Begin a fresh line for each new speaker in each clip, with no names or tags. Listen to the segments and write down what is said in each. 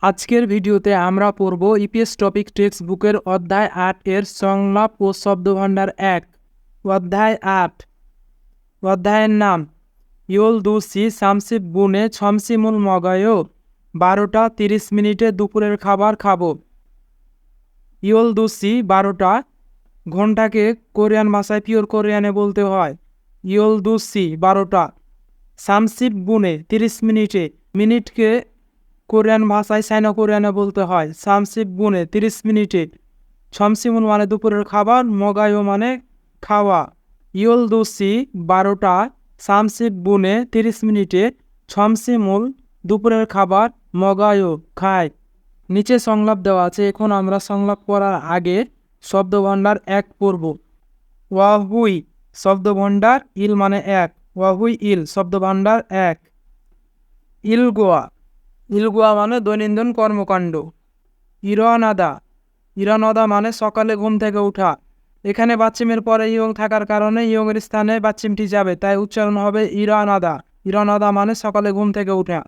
আজকের ভিডিওতে আমরা পড়ব ইপিএস টপিক টেক্সট বুকের অধ্যায় ৮ এর সংলাপ ও শব্দভাণ্ডার ১। অধ্যায় ৮। অধ্যায়ের নাম ইউল দুসি শামসিব বুনে ছমসিমুল মগায়ো ১২টা ৩০ মিনিটে দুপুরের খাবার খাবো। ইউল দুসি ১২টা, ঘন্টাকে কোরিয়ান ভাষায় পিওর কোরিয়ানে বলতে হয় ইউল দুসি ১২টা। শামসিব বুনে ৩০ মিনিটে, মিনিটকে কোরিয়ান ভাষায় চাইনা কোরিয়ানে বলতে হয় শামসিব বুনে ৩০ মিনিটে। ছমসিমুল মানে দুপুরের খাবার, মগায়ো মানে খাওয়া। ইউল দুসি ১২টা, শামসিব বুনে ৩০ মিনিটে, ছমসিমুল দুপুরের খাবার, মগায়ো খায়। নিচে সংলাপ দেওয়া আছে। এখন আমরা সংলাপ পড়ার আগে শব্দভাণ্ডার ১ পড়ব। ওয়াহুই শব্দভাণ্ডার ইল মানে ১। ওয়াহুই ইল শব্দভাণ্ডার ১। ইলগোয়া, ইলগোয়া মানে দৈনন্দিন কর্মকাণ্ড। ইরানাদা, ইরানদা মানে সকালে ঘুম থেকে ওঠা। এখানে বাচ্চিমের পরে ইয়ং থাকার কারণে ইয়ংয়ের স্থানে বাচ্চিমটি যাবে, তাই উচ্চারণ হবে ইরানাদা। ইরানাদা মানে সকালে ঘুম থেকে ওঠা।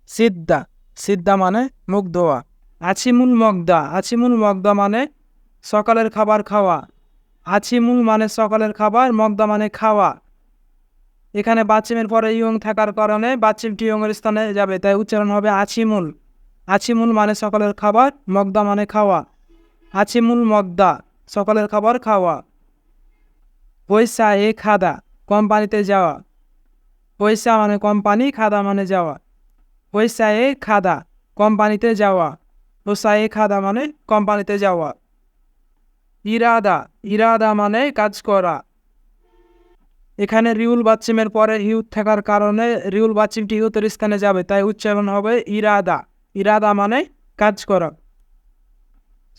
সিদ্ধা, সিদ্ধা মানে মুখ ধোয়া। আছিমুল মগদা, আছিমুল মগদা মানে সকালের খাবার খাওয়া। আছিমুল মানে সকালের খাবার, মগদা মানে খাওয়া। এখানে বাচ্চিমের পরে ইয়ং থাকার কারণে বাচ্চিমটি ইয়ংয়ের স্থানে যাবে, তাই উচ্চারণ হবে আছিমুল। আছিমুল মানে সকালের খাবার, মগদা মানে খাওয়া। আছিমুল মগদা সকালের খাবার খাওয়া। পয়সা এ খাদা কোম্পানিতে যাওয়া। পয়সা মানে কোম্পানি, খাদা মানে যাওয়া। পয়সা এ খাদা কোম্পানিতে যাওয়া। পয়সা এ খাদা মানে কোম্পানিতে যাওয়া। ইরাদা, ইরাদা মানে কাজ করা। এখানে রিউল বাচ্চিমের পরে হিউত থাকার কারণে রিউল বাচ্চিমটি হিউতের স্থানে যাবে, তাই উচ্চারণ হবে ইরাদা। ইরাদা মানে কাজ করা।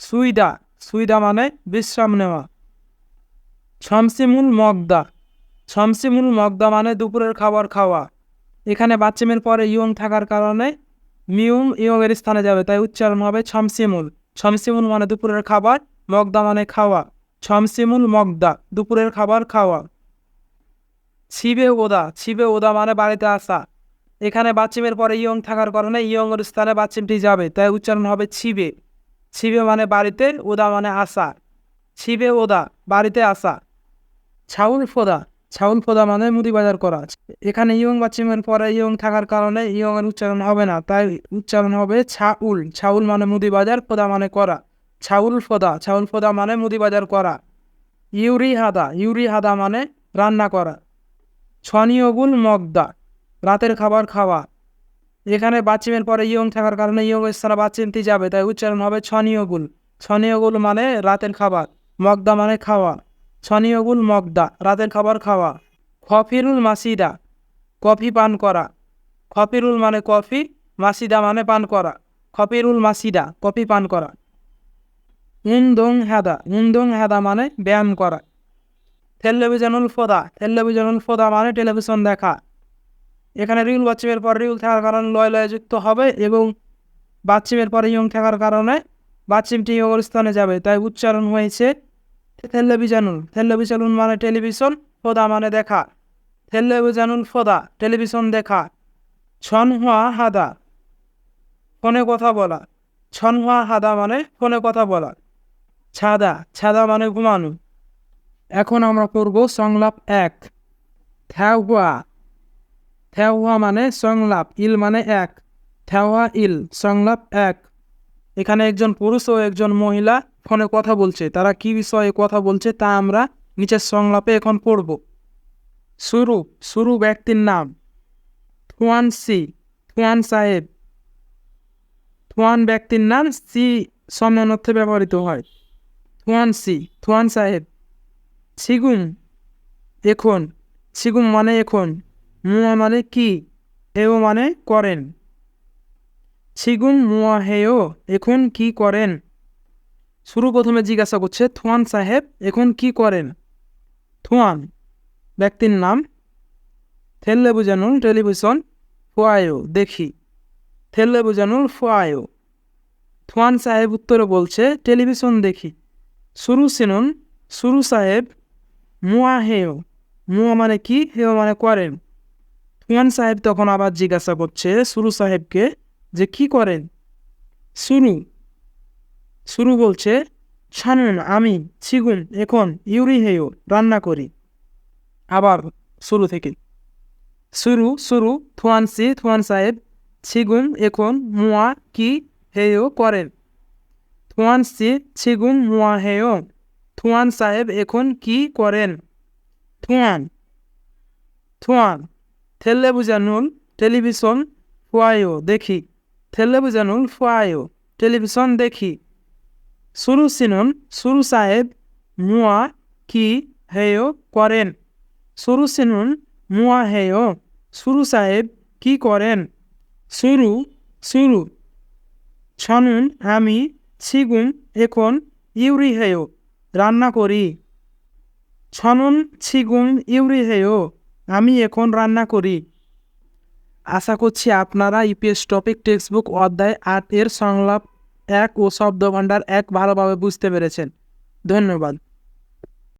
সুইদা, সুইদা মানে বিশ্রাম নেওয়া। ছমসিমুল মগদা, ছমসিমুল মগদা মানে দুপুরের খাবার খাওয়া। এখানে বাচ্চিমের পরে ইয়ং থাকার কারণে মিউম ইয়ংয়ের স্থানে যাবে, তাই উচ্চারণ হবে ছমসিমুল। ছমসিমুল মানে দুপুরের খাবার, মগদা মানে খাওয়া। ছমসিমুল মগদা দুপুরের খাবার খাওয়া। ছিবে ওদা, ছিবে ওদা মানে বাড়িতে আসা। এখানে বাচ্চিমের পরে ইয়ং থাকার কারণে ইয়ংয়ের স্থানে বাচ্চিমটি যাবে, তাই উচ্চারণ হবে ছিবে। ছিবে মানে বাড়িতে, ওদা মানে আসা। ছিবে ওদা বাড়িতে আসা। ছাউল ফোদা, ছাউল ফোদা মানে মুদি বাজার করা। এখানে ইয়ং বাচ্চিমের পরে ইয়ং থাকার কারণে ইয়ং এর উচ্চারণ হবে না, তাই উচ্চারণ হবে ছাউল। ছাউল মানে মুদি বাজার, ফোদা মানে করা। ছাউল ফোদা, ছাউল ফোদা মানে মুদি বাজার করা। ইউরি হাদা, ইউরি হাদা মানে রান্না করা। ছনিয়গুল মগদা রাতের খাবার খাওয়া। এখানে বাচ্চিমের পরে ইয়ং থাকার কারণে ইয়ং স্থানে বাচ্চিমটি যাবে, তাই উচ্চারণ হবে ছনিয়গুল। ছনিয়গুল মানে রাতের খাবার, মগদা মানে খাওয়া। ছনিয়গুল মগদা রাতের খাবার খাওয়া। খফিরুল মাসিদা কফি পান করা। খফিরুল মানে কফি, মাসিদা মানে পান করা। খফিরুল মাসিদা কফি পান করা। উন্দং হেদা, উন্দং হেদা মানে ব্যায়াম করা। টেলিভিশনুল ফোদা, টেলিভিশনুল ফোদা মানে টেলিভিশন দেখা। এখানে রিউল বাচ্চিমের পর রিউল থাকার কারণে লয় লয় যুক্ত হবে এবং বাচ্চিমের পরে ইয়ং থাকার কারণে বাচ্চিমটি ইয়ংয়ের স্থানে যাবে, তাই উচ্চারণ হয়েছে টেলিভিশনুল। টেলিভিশনুল মানে টেলিভিশন, ফোদা মানে দেখা। টেলিভিশনুল ফোদা টেলিভিশন দেখা। ছনহুয়া হাদা ফোনে কথা বলা। ছনহুয়া হাদা মানে ফোনে কথা বলা। ছাদা, ছাদা মানে ঘুমানো। এখন আমরা পড়ব সংলাপ ১। থ্যাওয়া, থ্যাওয়া মানে সংলাপ, ইল মানে ১। থ্যাওয়া ইল সংলাপ ১। এখানে একজন পুরুষ ও একজন মহিলা ফোনে কথা বলছে। তারা কি বিষয়ে কথা বলছে তা আমরা নিচের সংলাপে এখন পড়ব। শুরু, শুরু ব্যক্তির নাম। থুয়ান সি, থুয়ান সাহেব। থুয়ান ব্যক্তির নাম, সি সম্মান অর্থে ব্যবহৃত হয়। থুয়ান সি, থুয়ান সাহেব। ছিগুম এখন, ছিগুম মানে এখন। মুয়া মানে কি, হেও মানে করেন। ছিগুম মুয়া হেও এখন কি করেন। শুরু প্রথমে জিজ্ঞাসা করছে থুয়ান সাহেব এখন কি করেন। থুয়ান ব্যক্তির নাম। টেলিভিশনুল টেলিভিশন, ফোয়ায়ো দেখি। টেলিভিশনুল ফোয়ায়ো। থুয়ান সাহেব উত্তরে বলছে টেলিভিশন দেখি। শুরু সিনুন, শুরু সাহেব। মুয়া হেও, মুয়া মানে কি, হেও মানে করেন। থুয়ান সাহেব তখন আবার জিজ্ঞাসা করছে শুরু সাহেবকে যে কি করেন। শুরু শুরু বলছে ছানুন আমি ছিগুন এখন ইউরি হেয় রান্না করি। আবার শুরু থেকে শুরু শুরু থুয়ানসি থুয়ান সাহেব ছিগুন এখন মুয়া কি হেয় করেন। থুয়ানসি ছিগুন মুয়া হেয় থুয়ান সাহেব এখন কি করেন। থুয়ান থুয়ান টেলিভিশনুল টেলিভিশন ফুয়ায়ো দেখি। টেলিভিশনুল ফুয়ায়ো টেলিভিশন দেখি। শুরু সিনুন শুরু সাহেব মুয়া কি হেয় করেন। শুরু সিনুন মুয়া হেয় শুরু সাহেব কি করেন। শুরু শুরু ছানুন আমি ছিগুন এখন ইউরি হেয় রান্না করি। ছনুন ছিগুন ইউরি হেয় আমি এখন রান্না করি। আশা করছি আপনারা ইপিএস টপিক টেক্সট বুক অধ্যায় 8 এর সংলাপ 1 ও শব্দভাণ্ডার 1 ভালোভাবে বুঝতে পেরেছেন। ধন্যবাদ।